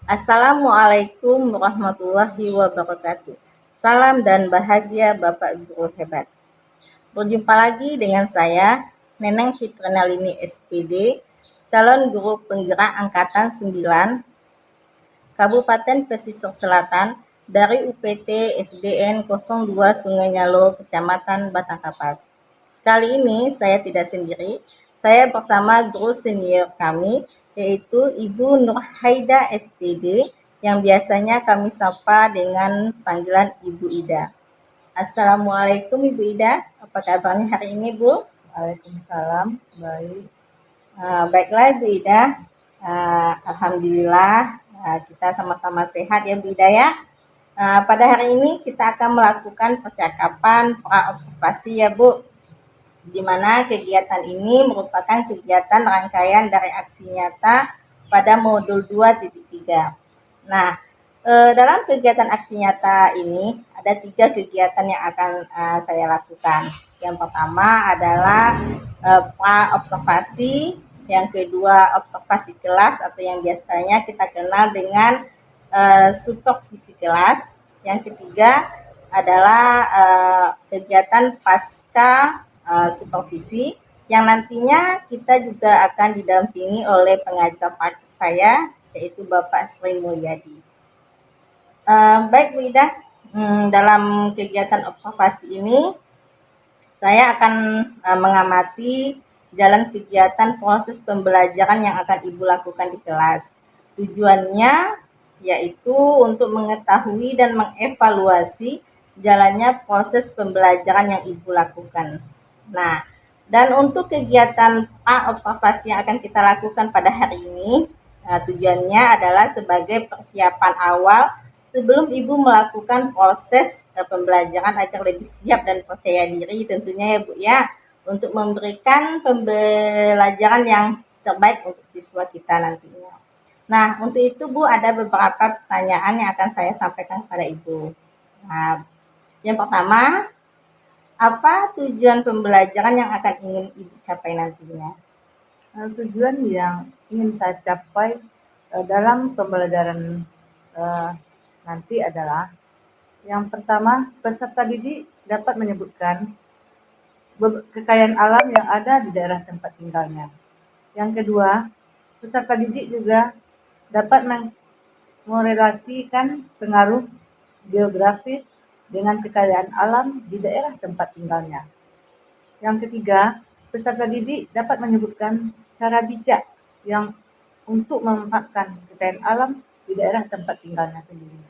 Assalamualaikum warahmatullahi wabarakatuh. Salam dan bahagia Bapak Guru hebat. Berjumpa lagi dengan saya, Neneng Fitrinalini SPD, calon guru penggerak angkatan 9, Kabupaten Pesisir Selatan dari UPT SDN 02 Sungai Nyalo, Kecamatan Batangkapas. Kali ini saya tidak sendiri, saya bersama guru senior kami, yaitu Ibu Nurhaida SPD, yang biasanya kami sapa dengan panggilan Ibu Ida. Assalamualaikum Ibu Ida, apa kabarnya hari ini Bu? Waalaikumsalam, baik. Baiklah Ibu Ida, Alhamdulillah kita sama-sama sehat ya Bu Ida ya. Pada hari ini kita akan melakukan percakapan pra-observasi ya Bu, di mana kegiatan ini merupakan kegiatan rangkaian dari aksi nyata pada modul 2.3. Nah, dalam kegiatan aksi nyata ini ada 3 kegiatan yang akan saya lakukan. Yang pertama adalah pra-observasi, yang kedua observasi kelas atau yang biasanya kita kenal dengan supervisi kelas, yang ketiga adalah kegiatan pasca supervisi yang nantinya kita juga akan didampingi oleh pengajar praktik saya, yaitu Bapak Sri Mulyadi. Baik Bu Ida, dalam kegiatan observasi ini saya akan mengamati jalan kegiatan proses pembelajaran yang akan Ibu lakukan di kelas. Tujuannya yaitu untuk mengetahui dan mengevaluasi jalannya proses pembelajaran yang Ibu lakukan. Nah, dan untuk kegiatan observasi yang akan kita lakukan pada hari ini, tujuannya adalah sebagai persiapan awal sebelum Ibu melakukan proses pembelajaran agar lebih siap dan percaya diri tentunya ya Bu ya, untuk memberikan pembelajaran yang terbaik untuk siswa kita nantinya. Nah, untuk itu Bu ada beberapa pertanyaan yang akan saya sampaikan kepada Ibu. Nah, yang pertama, apa tujuan pembelajaran yang akan ingin Ibu capai nantinya? Tujuan yang ingin saya capai dalam pembelajaran nanti adalah yang pertama, peserta didik dapat menyebutkan kekayaan alam yang ada di daerah tempat tinggalnya. Yang kedua, peserta didik juga dapat merelasikan pengaruh geografis dengan kekayaan alam di daerah tempat tinggalnya. Yang ketiga, peserta didik dapat menyebutkan cara bijak yang untuk memanfaatkan kekayaan alam di daerah tempat tinggalnya sendiri.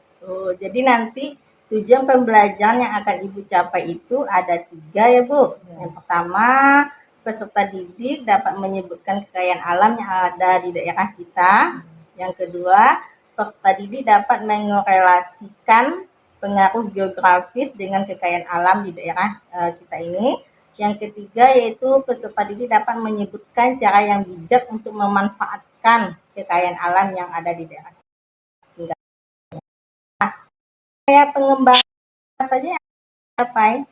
Jadi nanti tujuan pembelajaran yang akan Ibu capai itu ada 3 ya Bu. Ya. Yang pertama, peserta didik dapat menyebutkan kekayaan alam yang ada di daerah kita. Yang kedua, peserta didik dapat mengorelasikan pengaruh geografis dengan kekayaan alam di daerah kita ini. Yang ketiga yaitu peserta didik dapat menyebutkan cara yang bijak untuk memanfaatkan kekayaan alam yang ada di daerah. Saya pengembangan saja yang capai.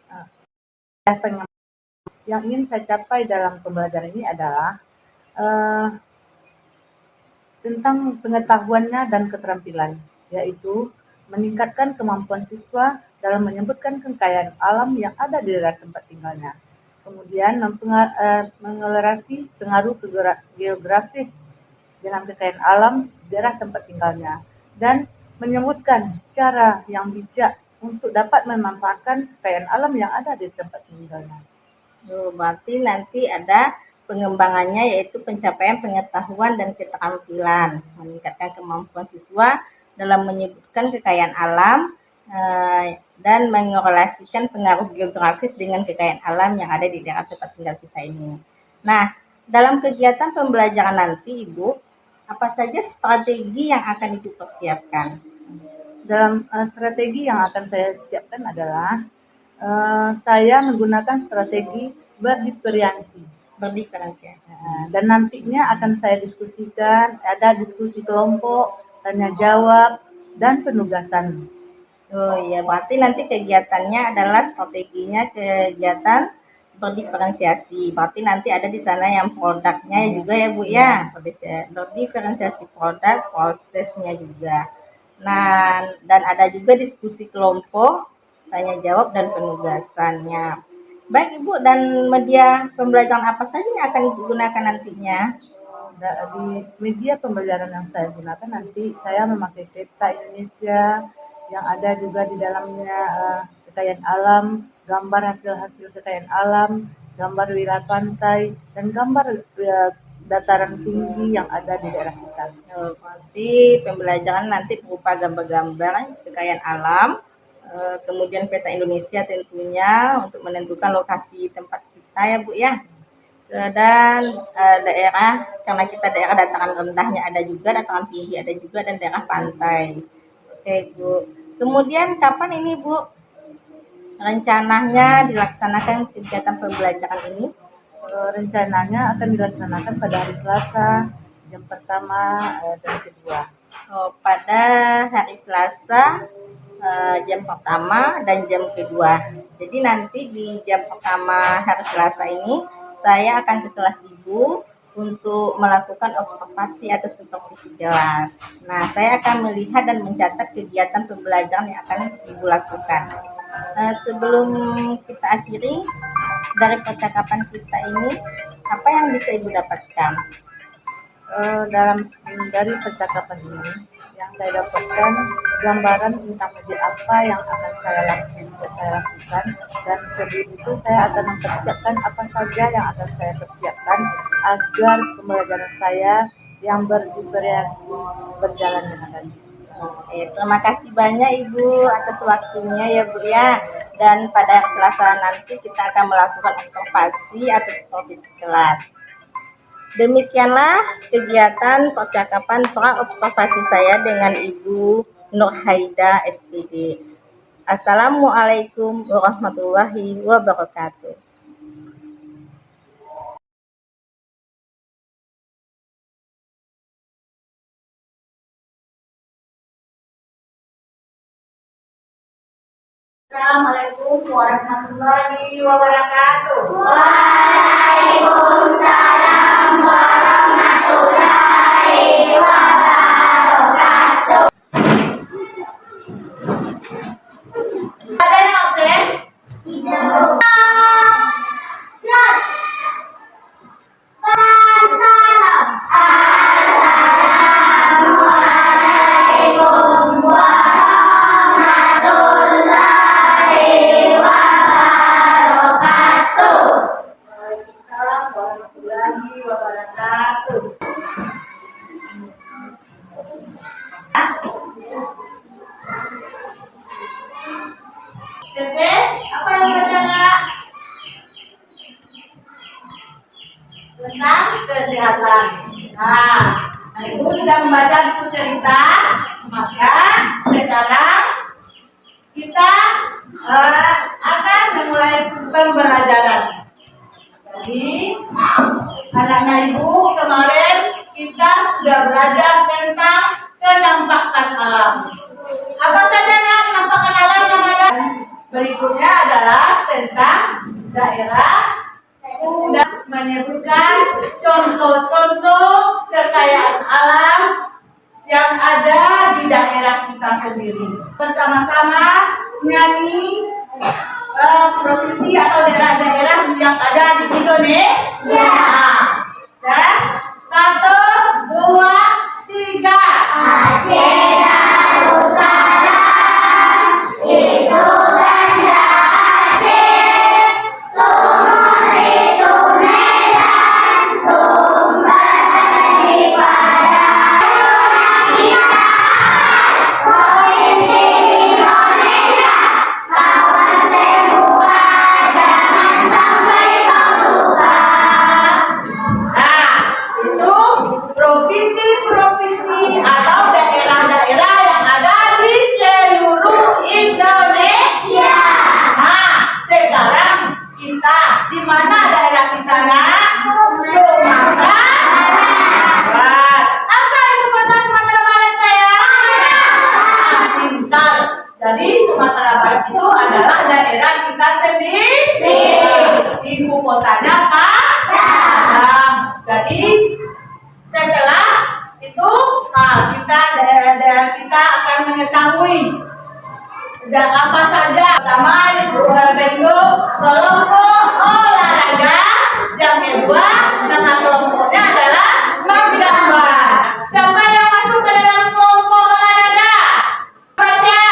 Yang ingin saya capai dalam pembelajaran ini adalah tentang pengetahuannya dan keterampilan, yaitu meningkatkan kemampuan siswa dalam menyebutkan kekayaan alam yang ada di daerah tempat tinggalnya. Kemudian mengelerasi pengaruh geografis dengan kekayaan alam di daerah tempat tinggalnya dan menyebutkan cara yang bijak untuk dapat memanfaatkan kekayaan alam yang ada di tempat tinggalnya. Berarti nanti ada pengembangannya yaitu pencapaian pengetahuan dan keterampilan, meningkatkan kemampuan siswa dalam menyebutkan kekayaan alam dan mengorelasikan pengaruh geografis dengan kekayaan alam yang ada di daerah tempat tinggal kita ini. Nah, dalam kegiatan pembelajaran nanti Ibu, apa saja strategi yang akan Ibu persiapkan? Dalam strategi yang akan saya siapkan adalah saya menggunakan strategi berdiferensiasi. Dan nantinya akan saya diskusikan, ada diskusi kelompok, tanya jawab, dan penugasan. Oh iya, berarti nanti kegiatannya adalah strateginya kegiatan berdiferensiasi. Berarti nanti ada di sana yang produknya juga ya Bu ya, berdiferensiasi produk, prosesnya juga. Nah, dan ada juga diskusi kelompok, tanya jawab dan penugasannya. Baik Ibu, dan media pembelajaran apa saja yang akan digunakan nantinya? Di media pembelajaran yang saya gunakan nanti saya memakai peta Indonesia yang ada juga di dalamnya kekayaan alam, gambar hasil-hasil kekayaan alam, gambar wilayah pantai, dan gambar dataran tinggi yang ada di daerah kita. Berarti pembelajaran nanti berupa gambar-gambar kekayaan alam, kemudian peta Indonesia tentunya untuk menentukan lokasi tempat kita ya Bu ya. Dan daerah, karena kita daerah dataran rendahnya ada juga, dataran tinggi ada juga, dan daerah pantai. Oke Bu. Kemudian kapan ini Bu rencananya dilaksanakan kegiatan pembelajaran ini? Rencananya akan dilaksanakan pada hari Selasa, jam pertama dan kedua. Pada hari Selasa jam pertama dan jam kedua. Jadi nanti di jam pertama hari Selasa ini saya akan ke kelas Ibu untuk melakukan observasi atau supervisi kelas. Nah, saya akan melihat dan mencatat kegiatan pembelajaran yang akan Ibu lakukan. Sebelum kita akhiri dari percakapan kita ini, apa yang bisa Ibu dapatkan? Dari percakapan ini yang saya dapatkan gambaran tentang media apa yang akan saya lakukan, dan sebelum itu saya akan mempersiapkan apa saja yang akan saya persiapkan agar pembelajaran saya yang bervariasi berjalan dengan baik. Terima kasih banyak Ibu atas waktunya ya Bu ya. Dan pada hari Selasa nanti kita akan melakukan observasi atau supervisi kelas. Demikianlah kegiatan percakapan pra-observasi saya dengan Ibu Nur Haida SPD. Assalamualaikum warahmatullahi wabarakatuh. Assalamualaikum warahmatullahi wabarakatuh. Waalaikumsalam warahmatullahi wabarakatuh. Ada yang absen? Tidak. Apa yang baca tentang kesehatan? Nah, Ibu sudah membaca buku cerita, maka sekarang kita akan memulai pembelajaran. Jadi, anak-anak Ibu kemarin kita sudah belajar tentang penampakan alam. Apa saja penampakan alam yang ada? Berikutnya adalah tentang daerah, dan menyebutkan contoh-contoh kekayaan alam yang ada di daerah kita sendiri. Bersama-sama nyanyi provinsi atau daerah-daerah yang ada di Indonesia. Dan 1, 2, 3. Aceh Darussalam itu Banda Aceh, Sumur itu Medan, Sumber di Padang kita, provinsi Indonesia. Kawan semua jangan sampai kau lupa. ketahui dan apa saja. Pertama, Ibu kelompok olahraga yang kedua nama kelompoknya adalah menggambar. Siapa yang masuk ke dalam kelompok olahraga? Baca.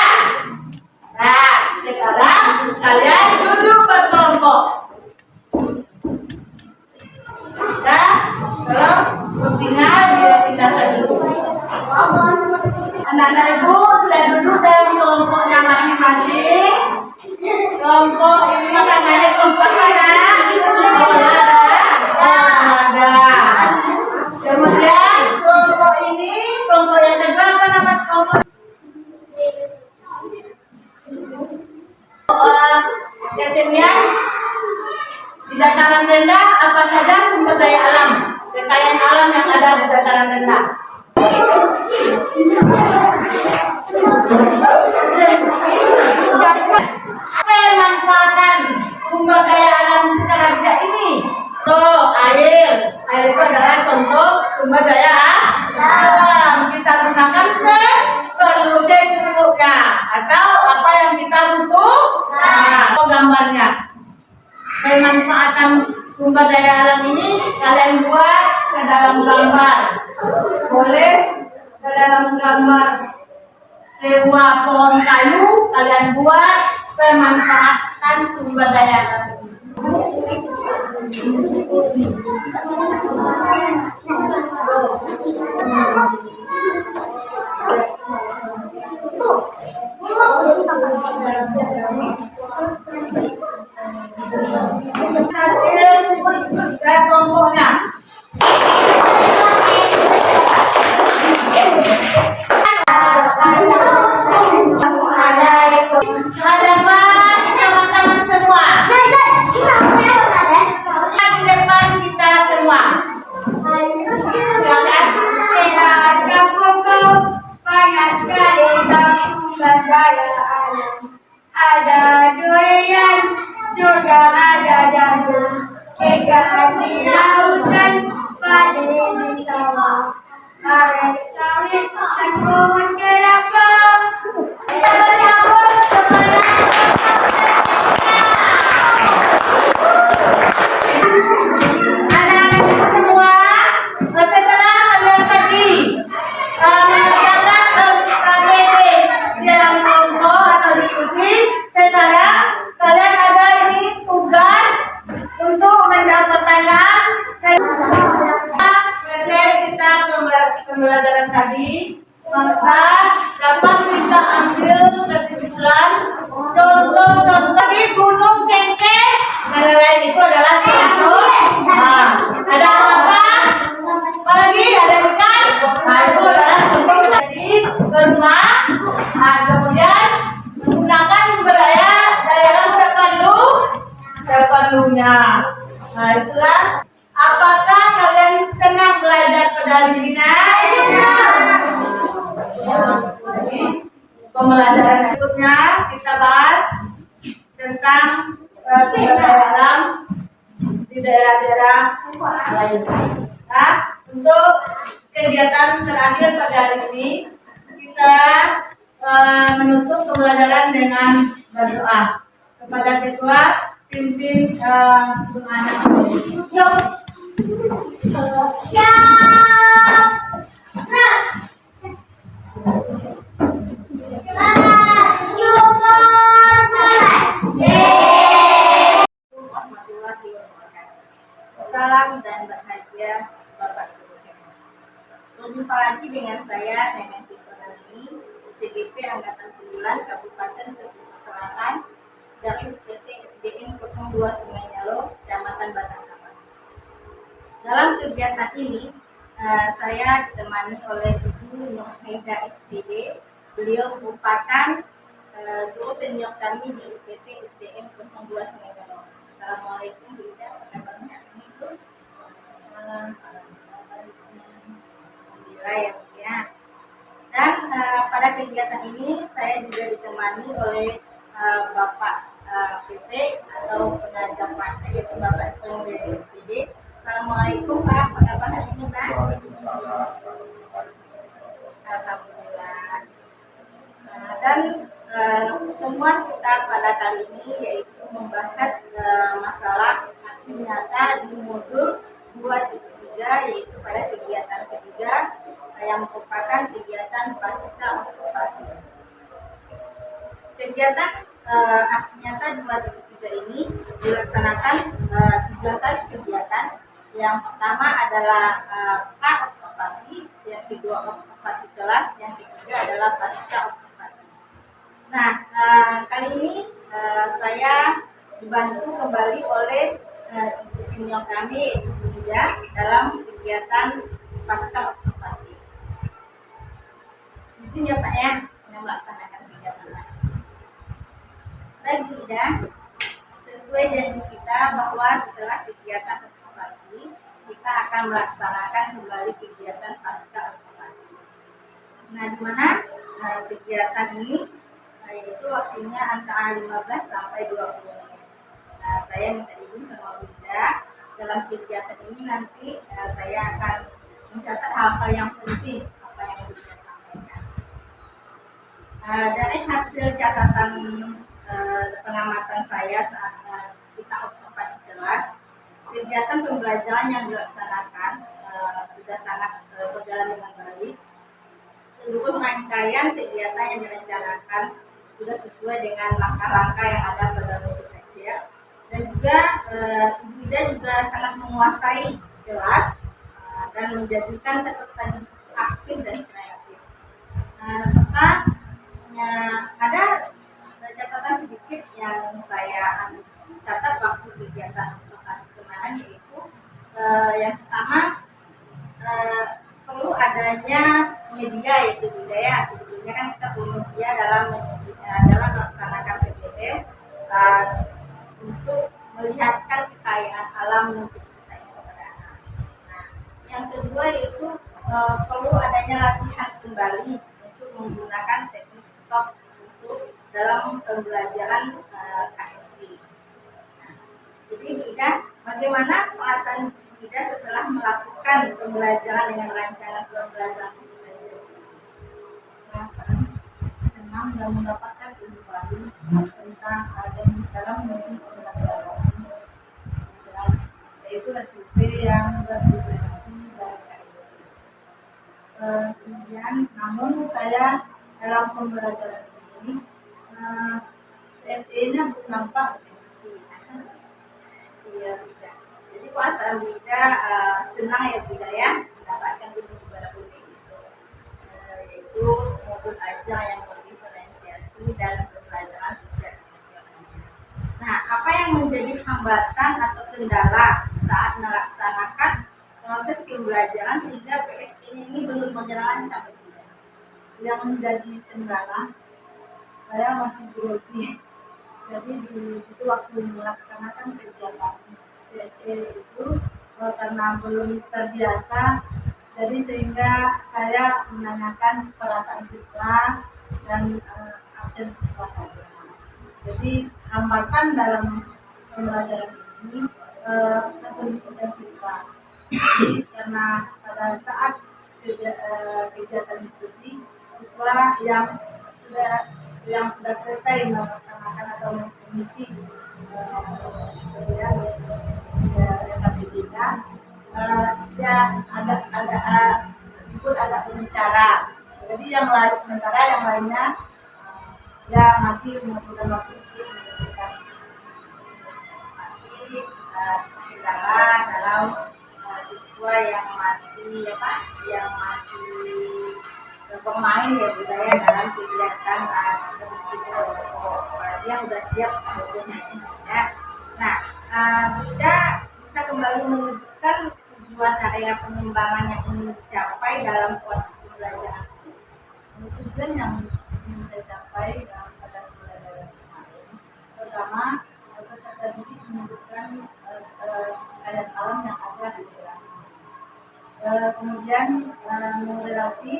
Nah, sekarang kalian duduk berkelompok. Nah, kalau kursinya dipindahkan dulu. Anak-anak ibu sudah duduk dalam kelompoknya masing-masing. Kelompok ini namanya kelompok mana? Olahraga. Kemudian kelompok ini, kelompok yang kedua apa nama kelompok? Kesenian di dataran rendah apa saja sumber daya alam, kekayaan alam yang ada di dataran rendah. Apa yang manfaatkan sumber daya alam secara bijak ini? Air itu adalah contoh sumber daya alam. Kita gunakan seperlu secukupnya atau apa yang kita butuh. Nah, gambarnya. Pemanfaatan sumber daya alam ini kalian buat ke dalam gambar. Boleh ke dalam gambar sebuah pohon kayu, kalian buat pemanfaatan sumber daya alam. Kelompoknya teman-teman semua di depan kita semua. Banyak sekali sumber daya alam. Ada durian, juga ada jagung, ikan di lautan, padi di sawah, aren sawit, dan pohon kelapa. Pembelajaran tadi, maka dapat kita ambil kesimpulan contoh-contoh di Gunung Cengkeh. Lain itu adalah contoh. Nah, ada apa? Apalagi ada ikan. Nah, itu adalah contoh jadi rumah. Nah, kemudian menggunakan sumber daya alam seperlunya. Nah, itulah. Apakah kalian senang belajar pada hari ini? Pembelajaran berikutnya kita bahas tentang sumber daya alam di daerah-daerah lain. Nah, untuk kegiatan terakhir pada hari ini kita menutup pembelajaran dengan berdoa kepada ketua pimpin Bung Ana. Salam dan bahagia Bapak Guru. Berjumpa lagi dengan saya Nenek Titonani, CGP Angkatan 9 Kabupaten Pesisir Selatan dari PT SDN 02 Sungai Nyalo, Kecamatan Batang Kapas. Dalam kegiatan ini saya ditemani oleh Ibu Nur Haida SPD. Beliau merupakan guru senior kami di PT SDN 02 Sungai Nyalo. Assalamualaikum Bu Ida, apa kabarnya? Alhamdulillah ya. Dan pada kegiatan ini saya juga ditemani oleh Bapak PT atau pengajar praktek yaitu Bapak Sering dari SPD. Assalamualaikum Pak, apa kabar hari ini Pak? Alhamdulillah. ini yaitu membahas masalah aksi nyata di modul 2.3 yaitu pada kegiatan ketiga yang merupakan kegiatan pasca observasi. Kegiatan aksi nyata 2.3 ini dilaksanakan 3 kali kegiatan. Yang pertama adalah pra-observasi, yang kedua observasi kelas, yang ketiga adalah pasca observasi. Nah, kali ini saya dibantu kembali oleh ibu senior kami, Ibu Ida, dalam kegiatan pasca observasi. Izin ya Pak ya, yang melaksanakan kegiatan. Baik Bu Ida, sesuai janji kita bahwa setelah kegiatan observasi, kita akan melaksanakan kembali kegiatan pasca observasi. Nah, di mana kegiatan ini yaitu waktunya antara 15 sampai 20 menit. Nah, saya minta izin sama Bunda, dalam kegiatan ini nanti saya akan mencatat hal-hal yang penting apa yang Bunda sampaikan. Dari hasil catatan pengamatan saya saat kita observasi kelas, kegiatan pembelajaran yang dilaksanakan sudah sangat berjalan dengan baik. Seluruh rangkaian kegiatan yang direncanakan sudah sesuai dengan langkah-langkah yang ada pada modul Excel, dan juga Ibu Ida juga sangat menguasai kelas dan menjadikan peserta aktif dan kreatif. Serta ada catatan sedikit yang saya catat waktu kegiatan observasi kemarin, yaitu yang pertama perlu adanya media, yaitu budaya. Sebetulnya kan kita perlu media dalam melaksanakan PPM untuk melihatkan kekayaan alam untuk kita ini kepada anak. Nah, yang kedua yaitu perlu adanya latihan kembali untuk menggunakan teknik stop untuk dalam pembelajaran KSP. Nah, jadi Ida, bagaimana perasaan Ida setelah melakukan pembelajaran dengan rancangan pembelajaran senang dan mendapatkan ilmu baru tentang dalam mesin pembelajaran jelas, yaitu SPP yang berimplementasi dari KSP. Kemudian, namun saya dalam pembelajaran ini PSE-nya belum nampak. Iya, tidak. Jadi perasaan Bunda senang ya Bunda ya mendapatkan ilmu baru itu, yaitu modul ajar yang berdifferensiasi dan pembelajaran sosial emosional. Nah, apa yang menjadi hambatan atau kendala saat melaksanakan proses pembelajaran sehingga PSE ini belum berjalan lancar? Yang menjadi kendala, saya masih grogi. Jadi di situ waktu melaksanakan kegiatan PSE itu karena belum terbiasa, jadi sehingga saya menanyakan perasaan siswa dan absen siswa saja. Jadi hambatan dalam pembelajaran ini kekondisian siswa. Jadi karena pada saat kegiatan diskusi, siswa yang sudah selesai melaksanakan atau mengisi dia agak berbicara. Jadi yang lain sementara yang lainnya ya masih membutuhkan waktu untuk menyelesaikan. Tapi kendala dalam siswa yang masih bermain ya budaya dalam kegiatan diskusi kelompok. Dia sudah siap modelnya ini ya. Nah, Bunda bisa kembali menyebutkan tujuan area pengembangan yang ingin dicapai dalam proses pembelajaran. Tujuan yang ingin saya capai dalam pada pembelajaran kemarin, pertama peserta didik menyebutkan kekayaan alam yang ada di daerah. Kemudian modelasi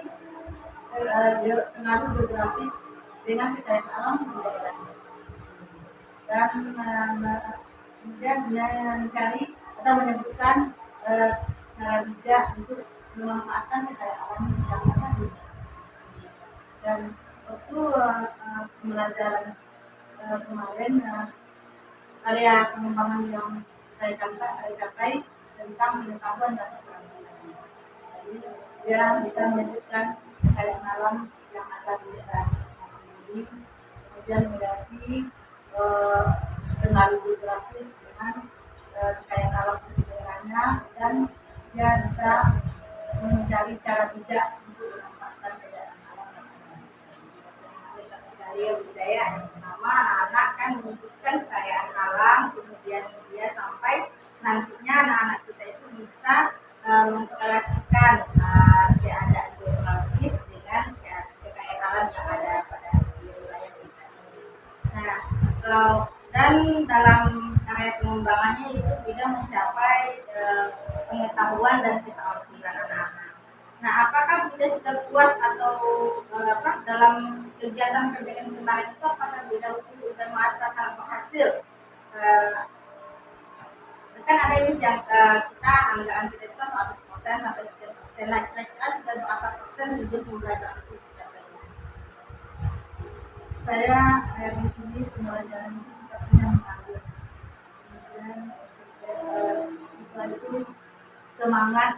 pengaruh geografis dengan kekayaan alam di daerah. Dan kemudian mencari atau menyebutkan cara bijak untuk memanfaatkan kekayaan alam yang ada di daerah. Dan waktu pembelajaran kemarin area pengembangan yang saya capai tentang pengetahuan dan keterampilan. Jadi dia bisa menyebutkan kekayaan alam yang ada di daerah sendiri, kemudian relasi pengaruh geografis dengan kekayaan alam di daerahnya, dan dia bisa mencari cara bijak untuk memanfaatkan kekayaan alam. Sekali ya budaya yang pertama, anak-anak kan menyebutkan kekayaan alam, kemudian dia sampai nantinya anak-anak kita itu bisa mengkorelasikan keadaan geografis dengan kekayaan alam yang ada pada wilayah kita. Nah, dan dalam area pengembangannya itu juga mencapai pengetahuan dan keterampilan anak-anak. Nah, apakah Bida sudah puas atau dalam kegiatan kerjaan kemarin itu, apakah Bida sudah merasa sangat berhasil? Kan ada ini yang kita anggaran kita itu kan 100% sampai sekian persen. Nah, kira-kira sudah berapa persen tujuan pembelajaran itu dicapainya? Saya di sini pembelajaran itu sepertinya mengalir. Kemudian siswa itu semangat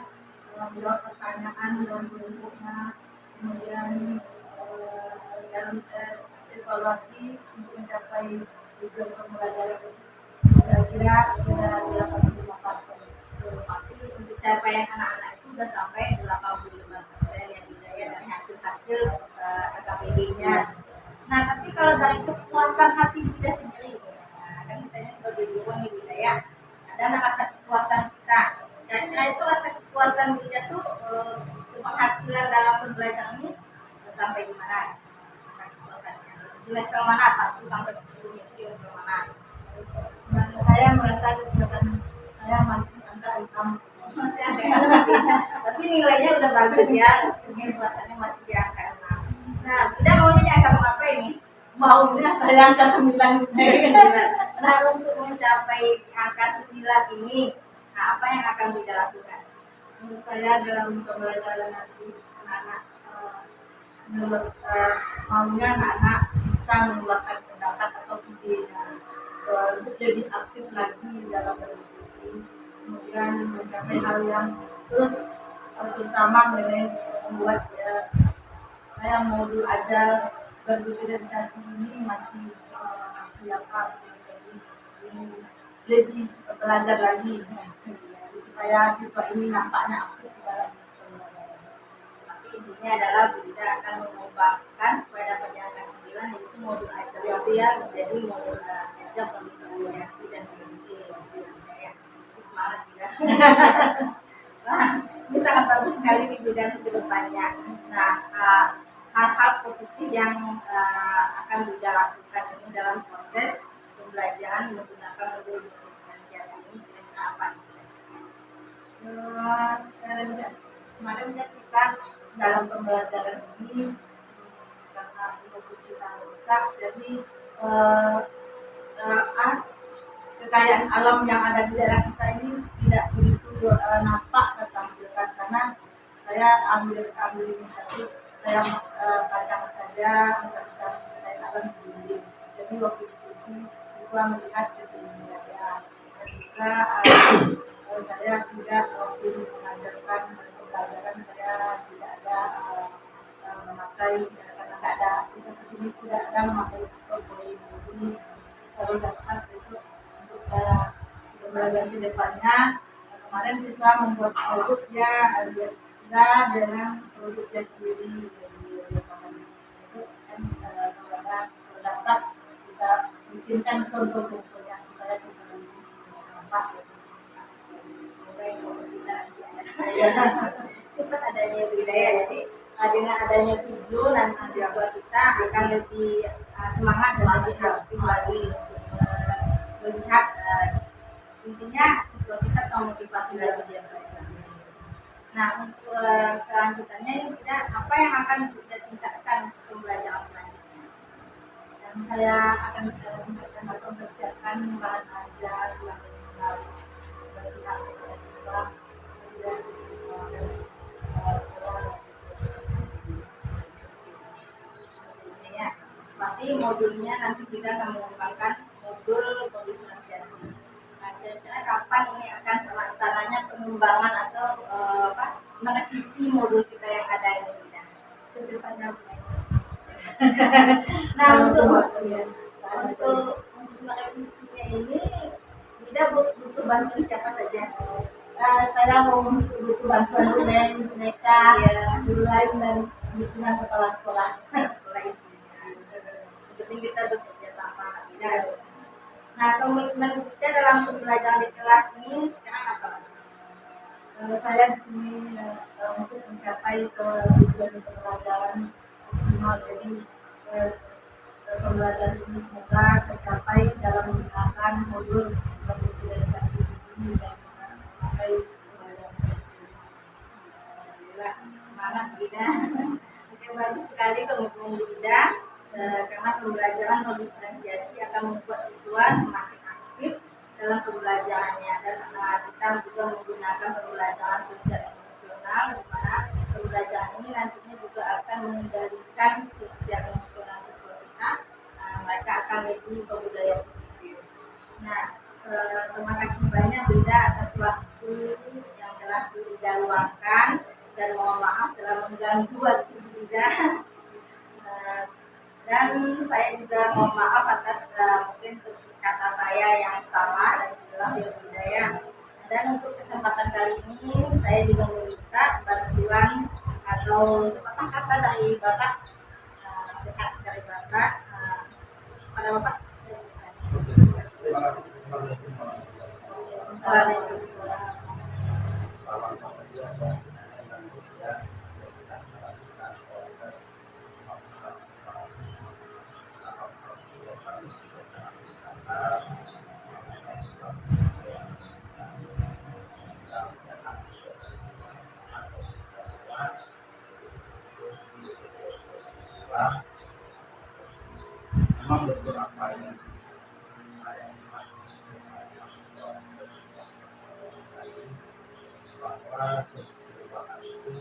menjawab pertanyaan dalam kelompoknya, kemudian dalam evaluasi untuk mencapai tujuan pembelajaran itu. Saya kira sudah 85%. Tapi untuk capaian anak-anak itu sudah sampai 85% yang didaya dari hasil-hasil AKPD-nya. Nah, tapi kalau dari kepuasan hati Bida sendiri, kan misalnya sebagai guru nih Bida ya, ada rasa kepuasan kita. Kira-kira itu rasa kepuasan Bida tuh keberhasilan dalam pembelajaran ini sampai di mana? Kepuasannya di level mana? 1 sampai 10 itu di level mana? Saya merasa kepuasan saya masih angka hitam, masih angka tapi nilainya udah bagus ya, kepuasannya masih di angka 6. Nah, Bida maunya di angka berapa ini? Maunya saya angka 9. Nah, untuk mencapai angka 9 ini, nah, apa yang akan Bida lakukan? Menurut saya dalam pembelajaran nanti anak-anak maunya anak-anak bisa mengeluarkan pendapat atau ide untuk lebih aktif lagi dalam berdiskusi, kemudian mencapai hal yang terus terutama mengenai membuat saya mau dulu aja berdigitalisasi ini masih apa, jadi lebih belajar lagi supaya siswa ini nampaknya aktif dalam pembelajaran. Tapi intinya adalah Bida akan mengubahkan supaya dapat angka 9, yaitu modul ajar yang menjadi modul ajar komunikasi dan diskusi. Ya, semangat Bida. Nah, ini sangat bagus sekali nih Bida ke depannya. Nah, hal-hal positif yang akan Bida lakukan ini dalam proses pembelajaran menggunakan modul diferensiasi ini kira-kira apa? Kemarin kita dalam pembelajaran ini karena fokus kita rusak, jadi kekayaan alam yang ada di daerah kita ini tidak begitu nampak tertampilkan, karena saya ambil inisiatif, saya baca saja tentang kekayaan alam di sini. Jadi waktu diskusi siswa melihat ketinggian saya, dan juga saya tidak waktu mengajarkan pembelajaran saya tidak ada memakai, karena tidak ada kita kesini tidak ada memakai PowerPoint. Jadi kalau dapat besok untuk saya belajar di depannya. Kemarin siswa membuat produk ya, sudah dengan produknya sendiri. Besok kan kalau dapat kita bikinkan contoh-contohnya supaya siswa ini nampak. Cepat adanya budaya, jadi dengan adanya video nanti siswa kita akan lebih semangat dan lebih aktif lagi melihat intinya siswa kita termotivasi lagi dia belajar. Nah, untuk kelanjutannya ini tidak apa yang akan kita tingkatkan pembelajaran selanjutnya. Dan saya akan tingkatkan atau mempersiapkan bahan ajar yang berpihak kepada siswa. Pasti modulnya nanti kita akan mengembangkan modul diferensiasi. Nah, kira-kira kapan ini akan terlaksananya pengembangan atau merevisi modul kita yang ada ini? Secepatnya. Nah, untuk merevisinya ini tidak butuh bantuan siapa saja. Saya mau butuh bantuan mereka, ya, guru lain dan dukungan kepala sekolah. Sekolah itu. Penting kita bekerja sama. Nah, komitmen kita dalam pembelajaran di kelas ini sekarang apa? Saya di sini untuk mencapai ke tujuan pembelajaran optimal. Jadi pembelajaran ini semoga tercapai dalam menggunakan modul diferensiasi ini dan memakai pembelajaran. Alhamdulillah, semangat Bida. Oke, bagus sekali komitmen Bida, karena pembelajaran diferensiasi akan membuat siswa semakin aktif dalam pembelajarannya, dan kita juga menggunakan pembelajaran sosial emosional, di mana pembelajaran ini nantinya juga akan mengendalikan sosial emosional siswa kita. Mereka akan lebih berbudaya positif. Nah, terima kasih banyak Bida atas waktu yang telah Bida luangkan, dan mohon maaf telah mengganggu waktu Bida. Dan saya juga mohon maaf atas mungkin kata saya yang salah dan hilang di budaya. Dan untuk kesempatan kali ini saya juga meminta bantuan atau sepatah kata dari Bapak, nasihat dari Bapak pada Bapak. Terima kasih. Memang beberapa yang saya bahwa sebuah itu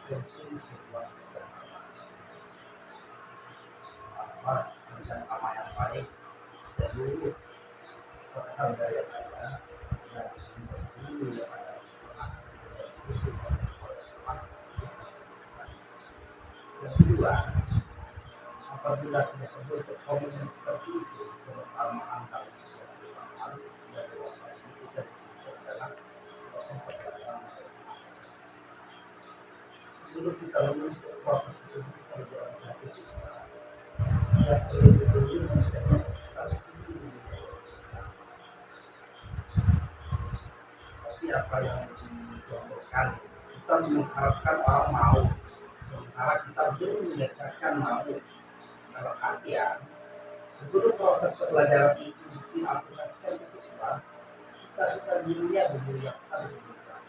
tentu sebuah bahwa kerjasama yang baik seluruh total daya ada dan seluruh yang ada di sekolah. Yang kedua, apabila sudah terbentuk komitmen seperti itu, kebersamaan dalam sebuah kehidupan dan dewasa ini kita dalam proses perjalanan. Sebelum kita membentuk proses itu bisa dijalankan ke siswa, dan terlebih dahulu misalnya kita setuju seperti apa yang dicontohkan, kita mengharapkan orang mau, sementara kita belum menyatakan mau. Dalam artian, sebelum proses pembelajaran itu diaplikasikan ke siswa, kita dirinya begini yang harus berubah.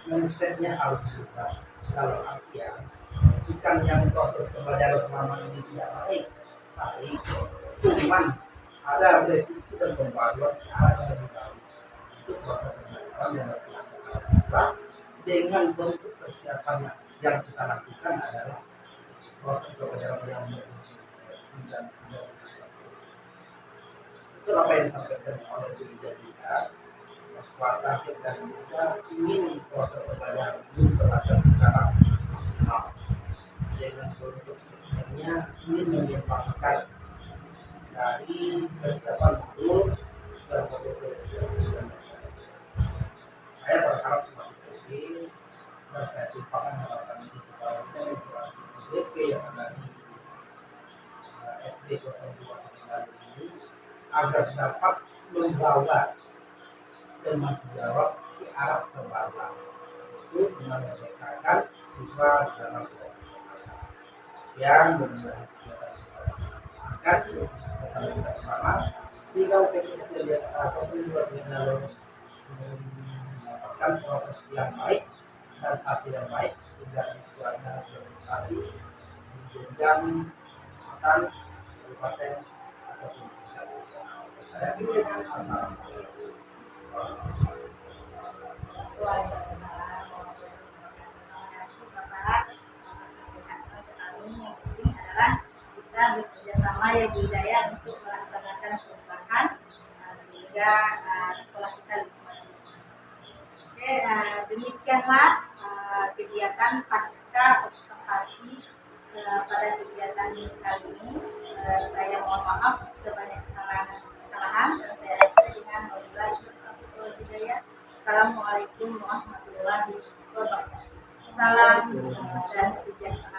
Mindsetnya harus berubah. Dalam artian, bukan yang proses pembelajaran selama ini tidak baik, cuman ada revisi dan pembaruan cara yang lebih baik. Itu proses pembelajaran yang dilakukan siswa dengan bentuk persiapan yang kita lakukan adalah proses pembelajaran yang dan itu apa yang disampaikan oleh Bida juga, bahwa target dan juga ingin proses pembelajaran ini berlangsung secara maksimal dengan bentuk sebenarnya ingin menyempurnakan dari persiapan modul dan modul diferensiasi dan saya berharap seperti itu, dan saya tumpahkan harapan itu kepada BP yang ada di SD 02 ini agar dapat membawa dan menjawab ke arah terbaruan itu dengan memerdekakan siswa dalam yang benar-benar akan kita bersama sehingga UPTS atau mendapatkan proses yang baik dan hasil yang baik sehingga siswanya berprestasi di jenjang akan kabupaten ataupun saya kira assalamualaikum. Waalaikumsalam. Terima kasih Bapak atas nasihat kami. Yang penting adalah kita bekerja sama yang Hidayah untuk melaksanakan perubahan sehingga sekolah kita lebih maju. Oke, demikianlah kegiatan pasca observasi pada kegiatan kali ini. Saya mohon maaf jika banyak kesalahan dan saya akhiri dengan wabillahi taufiq wal hidayah. Assalamualaikum warahmatullahi wabarakatuh. Salam dan sejahtera.